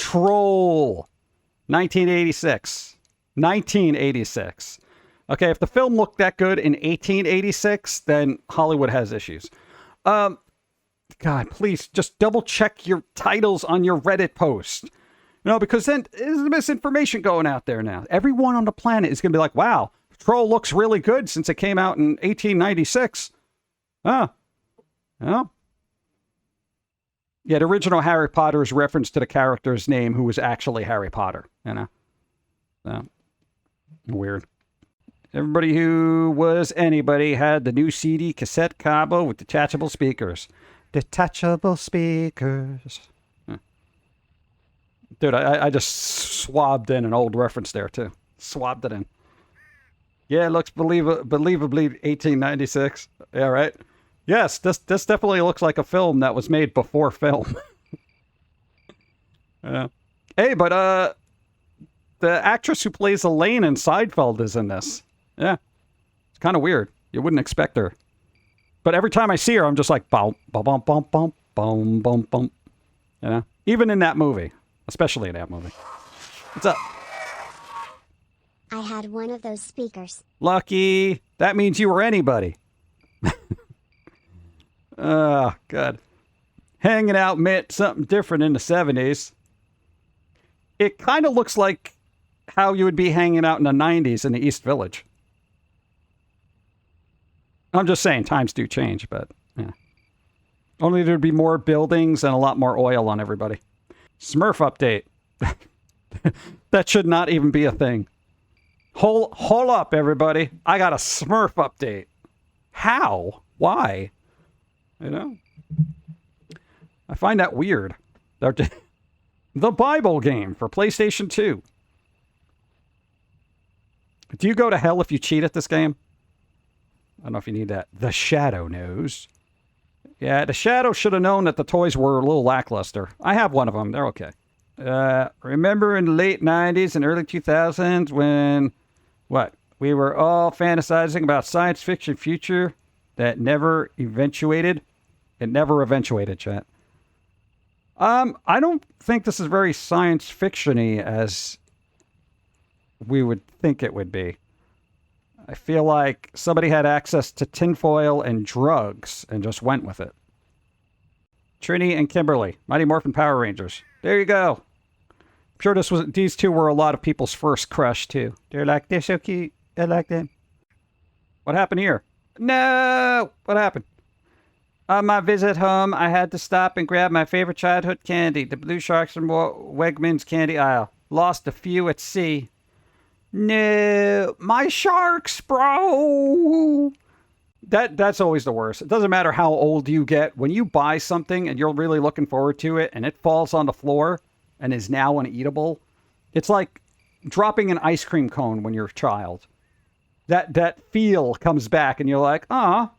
Troll. 1986. 1986. Okay, if the film looked that good in 1886, then Hollywood has issues. God, please just double check your titles on your Reddit post. Because then there's misinformation going out there now. Everyone on the planet is going to be like, wow, Troll looks really good since it came out in 1896. Oh. Yeah, the original Harry Potter is reference to the character's name who was actually Harry Potter, So, weird. Everybody who was anybody had the new CD cassette combo with detachable speakers. Detachable speakers. Dude, I just swabbed in an old reference there, too. Swabbed it in. Yeah, it looks believably 1896. Yeah, right? Yes, this definitely looks like a film that was made before film. Yeah. Hey, but the actress who plays Elaine in Seinfeld is in this. Yeah. It's kind of weird. You wouldn't expect her. But every time I see her, I'm just like, bum, bum, bum, bum, bum, bum, bum, bum. Even in that movie. Especially in that movie. What's up? I had one of those speakers. Lucky. That means you were anybody. Oh, God. Hanging out meant something different in the 70s. It kind of looks like how you would be hanging out in the 90s in the East Village. I'm just saying, times do change, but yeah. Only there'd be more buildings and a lot more oil on everybody. Smurf update. That should not even be a thing. Hold up, everybody. I got a Smurf update. How? Why? I find that weird. The Bible game for PlayStation 2. Do you go to hell if you cheat at this game? I don't know if you need that. The Shadow knows. Yeah, the Shadow should have known that the toys were a little lackluster. I have one of them. They're okay. Remember in the late 90s and early 2000s when, we were all fantasizing about science fiction future that never eventuated? It never eventuated, chat. I don't think this is very science fiction-y as we would think it would be. I feel like somebody had access to tinfoil and drugs and just went with it. Trini and Kimberly, Mighty Morphin Power Rangers. There you go. I'm sure these two were a lot of people's first crush, too. They're so cute. I like them. What happened here? No! What happened? On my visit home, I had to stop and grab my favorite childhood candy, the Blue Sharks from Wegmans candy aisle. Lost a few at sea. No, my sharks, bro. That's always the worst. It doesn't matter how old you get. When you buy something and you're really looking forward to it and it falls on the floor and is now uneatable, it's like dropping an ice cream cone when you're a child. That feel comes back and you're like, ah.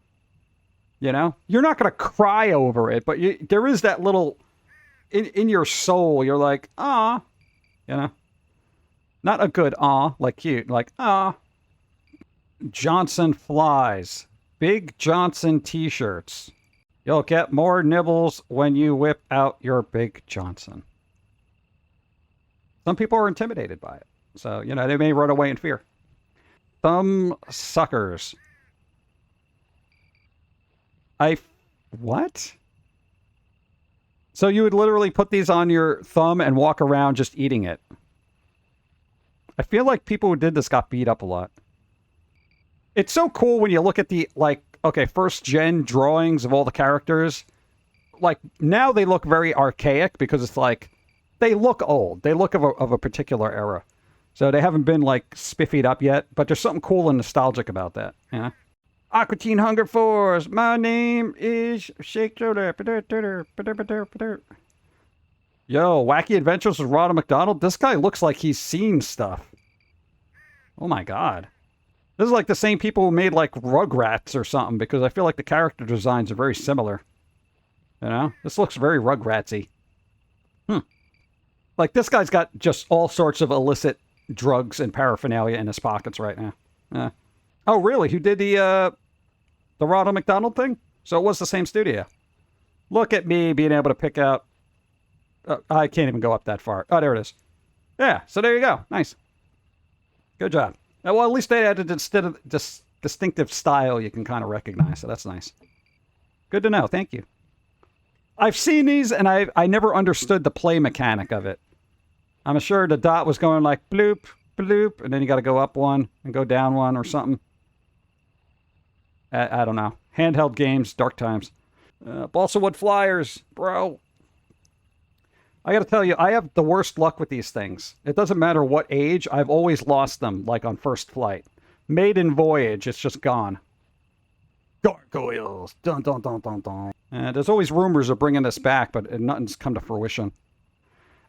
You're not going to cry over it, but there is that little, in your soul, you're like, ah. Not a good like cute, like, ah. Johnson flies. Big Johnson t-shirts. You'll get more nibbles when you whip out your Big Johnson. Some people are intimidated by it. So, they may run away in fear. Thumb suckers. What? So you would literally put these on your thumb and walk around just eating it. I feel like people who did this got beat up a lot. It's so cool when you look at the, first gen drawings of all the characters. Now they look very archaic because it's they look old. They look of a particular era. So they haven't been, spiffied up yet. But there's something cool and nostalgic about that. Yeah. Aqua Teen Hunger Force. My name is Shake Shoulder. Yo, Wacky Adventures with Ronald McDonald. This guy looks like he's seen stuff. Oh my god. This is like the same people who made Rugrats or something, because I feel like the character designs are very similar. This looks very Rugratsy. This guy's got just all sorts of illicit drugs and paraphernalia in his pockets right now. Oh, really? Who did the Ronald McDonald thing? So it was the same studio. Look at me being able to pick out I can't even go up that far. Oh, there it is. Yeah, so there you go. Nice. Good job. Well, at least they added instead of this distinctive style you can kind of recognize, so that's nice. Good to know. Thank you. I've seen these, and I never understood the play mechanic of it. I'm sure the dot was going like bloop, bloop, and then you got to go up one and go down one or something. I don't know. Handheld games, dark times. Balsa Wood Flyers, bro. I got to tell you, I have the worst luck with these things. It doesn't matter what age, I've always lost them, like on first flight. Maiden voyage, it's just gone. Gargoyles, dun dun dun dun dun. There's always rumors of bringing this back, but nothing's come to fruition.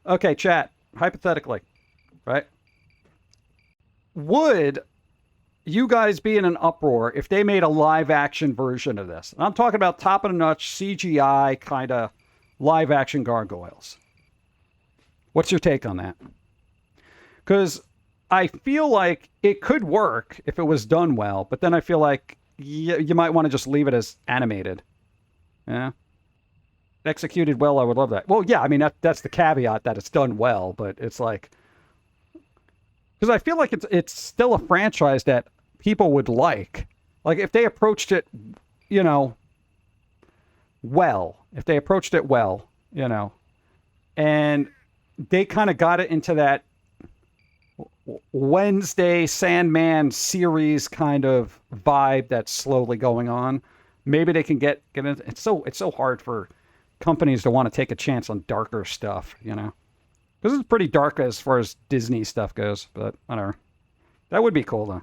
Okay, chat. Hypothetically, right? Would you guys be in an uproar if they made a live-action version of this? And I'm talking about top-of-the-notch CGI kind of live-action gargoyles. What's your take on that? Because I feel like it could work if it was done well, but then I feel like you might want to just leave it as animated. Yeah. Executed well, I would love that. Well, yeah, I mean, that's the caveat that it's done well, but it's like... Because I feel like it's still a franchise that people would like. Like, if they approached it, you know, well. If they approached it well, you know. And they kind of got it into that Wednesday Sandman series kind of vibe that's slowly going on. Maybe they can get into... It's so hard for companies to want to take a chance on darker stuff, you know. Because it's pretty dark as far as Disney stuff goes, but whatever. That would be cool, though.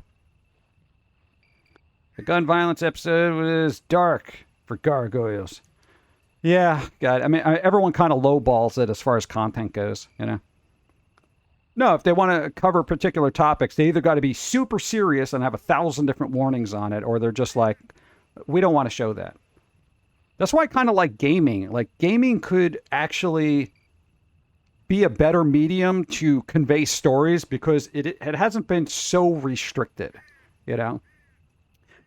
The gun violence episode was dark for gargoyles. Yeah, God. I mean, everyone kind of lowballs it as far as content goes, you know. No, if they want to cover particular topics, they either got to be super serious and have 1,000 different warnings on it, or they're just like, we don't want to show that. That's why I kind of like gaming. Like, gaming could actually be a better medium to convey stories because it hasn't been so restricted, you know?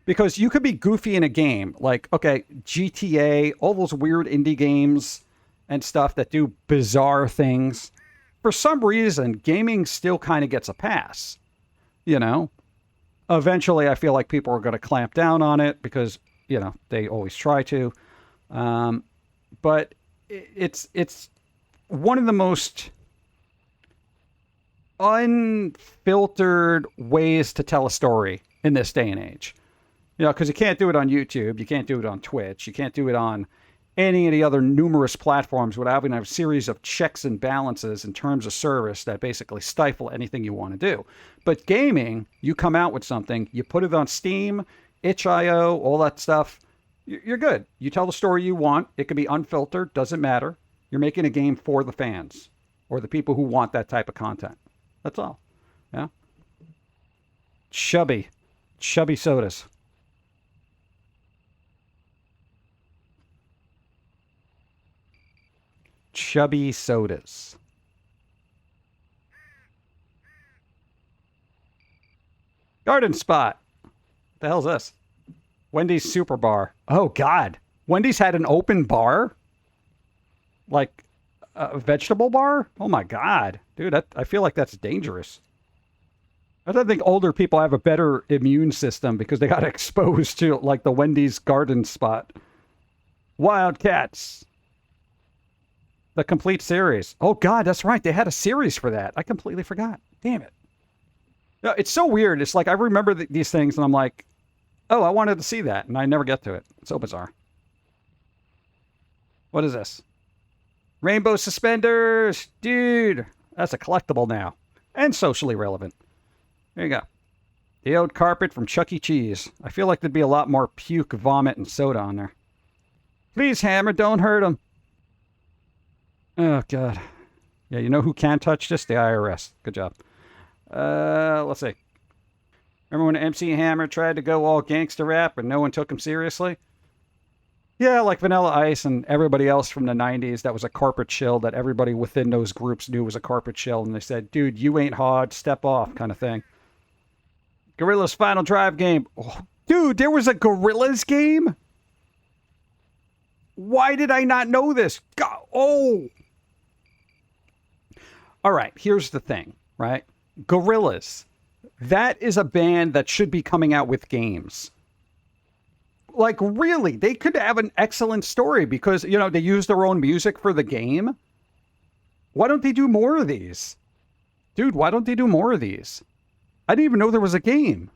Because you could be goofy in a game. Like, okay, GTA, all those weird indie games and stuff that do bizarre things. For some reason, gaming still kind of gets a pass, you know? Eventually, I feel like people are going to clamp down on it because, you know, they always try to. But it's one of the most unfiltered ways to tell a story in this day and age. You know, because you can't do it on YouTube, you can't do it on Twitch, you can't do it on any of the other numerous platforms without having a series of checks and balances in terms of service that basically stifle anything you want to do. But gaming, you come out with something, you put it on Steam, itch.io, all that stuff, you're good. You tell the story you want. It can be unfiltered, doesn't matter. You're making a game for the fans or the people who want that type of content. That's all. Yeah. Chubby sodas. Chubby sodas. Garden Spot. What the hell's this? Wendy's Super Bar. Oh, God. Wendy's had an open bar? Like a vegetable bar? Oh, my God. Dude, I feel like that's dangerous. I don't think older people have a better immune system because they got exposed to, like, the Wendy's Garden Spot. Wildcats. The complete series. Oh, God, that's right. They had a series for that. I completely forgot. Damn it. No, it's so weird. It's like I remember these things, and I'm like, oh, I wanted to see that, and I never get to it. It's so bizarre. What is this? Rainbow suspenders. Dude, that's a collectible now. And socially relevant. There you go. The old carpet from Chuck E. Cheese. I feel like there'd be a lot more puke, vomit, and soda on there. Please, Hammer, don't hurt him. Oh, God. Yeah, you know who can touch this? The IRS. Good job. Let's see. Remember when MC Hammer tried to go all gangster rap and no one took him seriously? Yeah, like Vanilla Ice and everybody else from the 90s that was a corporate shill that everybody within those groups knew was a corporate shill. And they said, dude, you ain't hard, step off kind of thing. Gorilla's Final Drive game. Oh, dude, there was a Gorillas game? Why did I not know this? God, oh. All right, here's the thing, right? Gorillaz. That is a band that should be coming out with games. Like, really, they could have an excellent story because, you know, they use their own music for the game. Why don't they do more of these? Dude, why don't they do more of these? I didn't even know there was a game.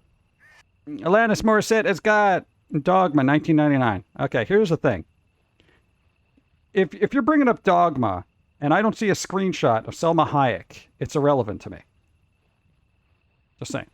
Alanis Morissette has got Dogma 1999. Okay, here's the thing. If you're bringing up Dogma and I don't see a screenshot of Selma Hayek, it's irrelevant to me. Just saying.